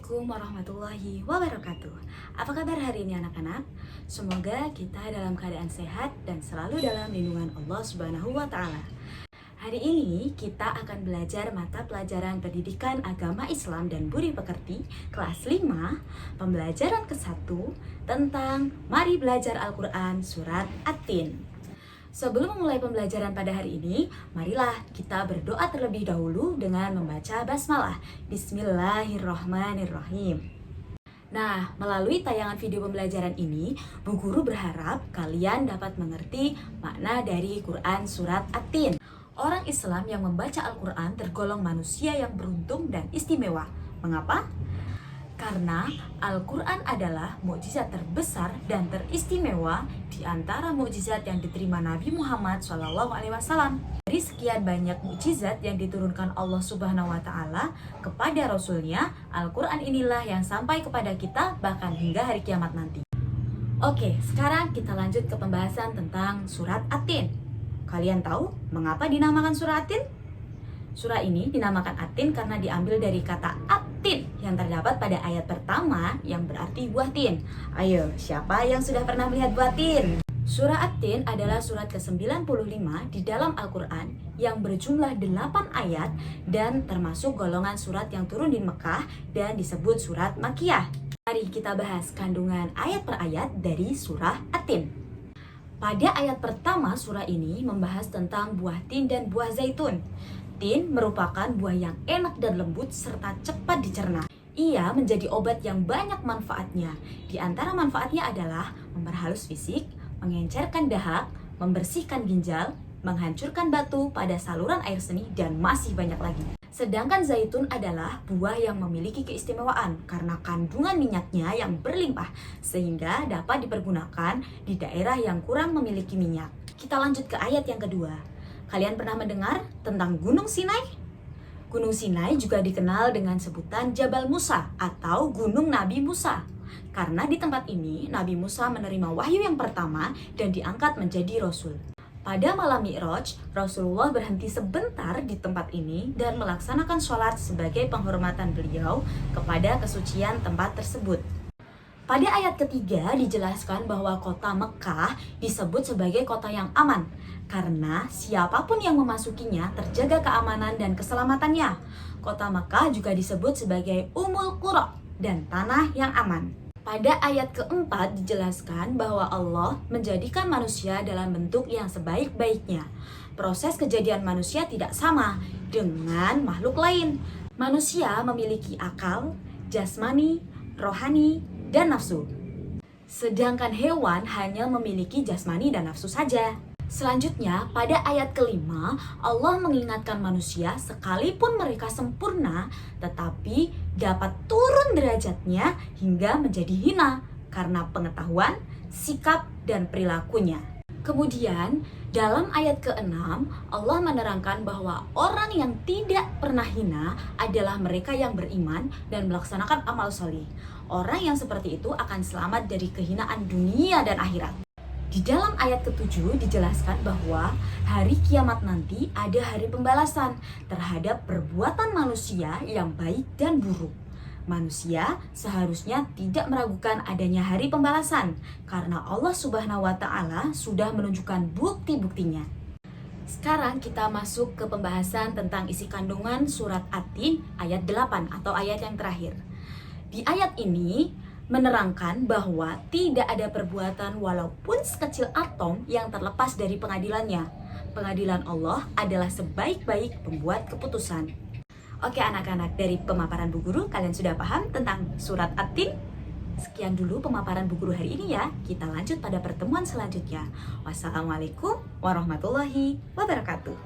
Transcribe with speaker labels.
Speaker 1: Assalamualaikum warahmatullahi wabarakatuh. Apa kabar hari ini anak-anak? Semoga kita dalam keadaan sehat dan selalu dalam lindungan Allah Subhanahu wa Ta'ala. Hari ini kita akan belajar mata pelajaran pendidikan agama Islam dan budi pekerti kelas 5, pembelajaran ke-1 tentang Mari Belajar Al-Quran Surat At-Tin. Sebelum memulai pembelajaran pada hari ini, marilah kita berdoa terlebih dahulu dengan membaca basmalah. Bismillahirrahmanirrahim. Nah, melalui tayangan video pembelajaran ini, Bu Guru berharap kalian dapat mengerti makna dari Quran Surat At-Tin. Orang Islam yang membaca Al-Quran tergolong manusia yang beruntung dan istimewa. Mengapa? Karena Al-Quran adalah mukjizat terbesar dan teristimewa di antara mukjizat yang diterima Nabi Muhammad SAW. Dari sekian banyak mukjizat yang diturunkan Allah Subhanahu wa Ta'ala kepada Rasulnya, Al-Quran inilah yang sampai kepada kita bahkan hingga hari kiamat nanti. Oke, sekarang kita lanjut ke pembahasan tentang Surat At-Tin. Kalian tahu mengapa dinamakan Surat At-Tin? Surah ini dinamakan At-Tin karena diambil dari kata At-Tin yang terdapat pada ayat pertama yang berarti buah tin. Ayo, siapa yang sudah pernah melihat buah tin? Surah At-Tin adalah surat ke-95 di dalam Al-Quran yang berjumlah 8 ayat dan termasuk golongan surat yang turun di Mekah dan disebut surat Makkiyah. Mari kita bahas kandungan ayat per ayat dari surah At-Tin. Pada ayat pertama surah ini membahas tentang buah tin dan buah zaitun. Tin merupakan buah yang enak dan lembut serta cepat dicerna. Ia menjadi obat yang banyak manfaatnya. Di antara manfaatnya adalah memperhalus fisik, mengencerkan dahak, membersihkan ginjal, menghancurkan batu pada saluran air seni, dan masih banyak lagi. Sedangkan zaitun adalah buah yang memiliki keistimewaan karena kandungan minyaknya yang berlimpah sehingga dapat dipergunakan di daerah yang kurang memiliki minyak. Kita lanjut ke ayat yang kedua. Kalian pernah mendengar tentang Gunung Sinai? Gunung Sinai juga dikenal dengan sebutan Jabal Musa atau Gunung Nabi Musa. Karena di tempat ini Nabi Musa menerima wahyu yang pertama dan diangkat menjadi Rasul. Pada malam Mi'raj, Rasulullah berhenti sebentar di tempat ini dan melaksanakan sholat sebagai penghormatan beliau kepada kesucian tempat tersebut. Pada ayat ketiga dijelaskan bahwa kota Mekah disebut sebagai kota yang aman karena siapapun yang memasukinya terjaga keamanan dan keselamatannya. Kota Mekah juga disebut sebagai Ummul Qura dan tanah yang aman. Pada ayat keempat dijelaskan bahwa Allah menjadikan manusia dalam bentuk yang sebaik-baiknya. Proses kejadian manusia tidak sama dengan makhluk lain. Manusia memiliki akal, jasmani, rohani, dan nafsu. Sedangkan hewan hanya memiliki jasmani dan nafsu saja. Selanjutnya, pada ayat kelima, Allah mengingatkan manusia sekalipun mereka sempurna, tetapi dapat turun derajatnya hingga menjadi hina karena pengetahuan, sikap, dan perilakunya. Kemudian, dalam ayat ke-6, Allah menerangkan bahwa orang yang tidak pernah hina adalah mereka yang beriman dan melaksanakan amal soleh. Orang yang seperti itu akan selamat dari kehinaan dunia dan akhirat. Di dalam ayat ke-7 dijelaskan bahwa hari kiamat nanti ada hari pembalasan terhadap perbuatan manusia yang baik dan buruk. Manusia seharusnya tidak meragukan adanya hari pembalasan karena Allah Subhanahu wa Ta'ala sudah menunjukkan bukti-buktinya. Sekarang kita masuk ke pembahasan tentang isi kandungan surat At-Tin ayat 8 atau ayat yang terakhir. Di ayat ini menerangkan bahwa tidak ada perbuatan walaupun sekecil atom yang terlepas dari pengadilannya. Pengadilan Allah adalah sebaik-baik pembuat keputusan. Oke anak-anak, dari pemaparan Bu Guru kalian sudah paham tentang surat At-Tin? Sekian dulu pemaparan Bu Guru hari ini ya. Kita lanjut pada pertemuan selanjutnya. Wassalamualaikum warahmatullahi wabarakatuh.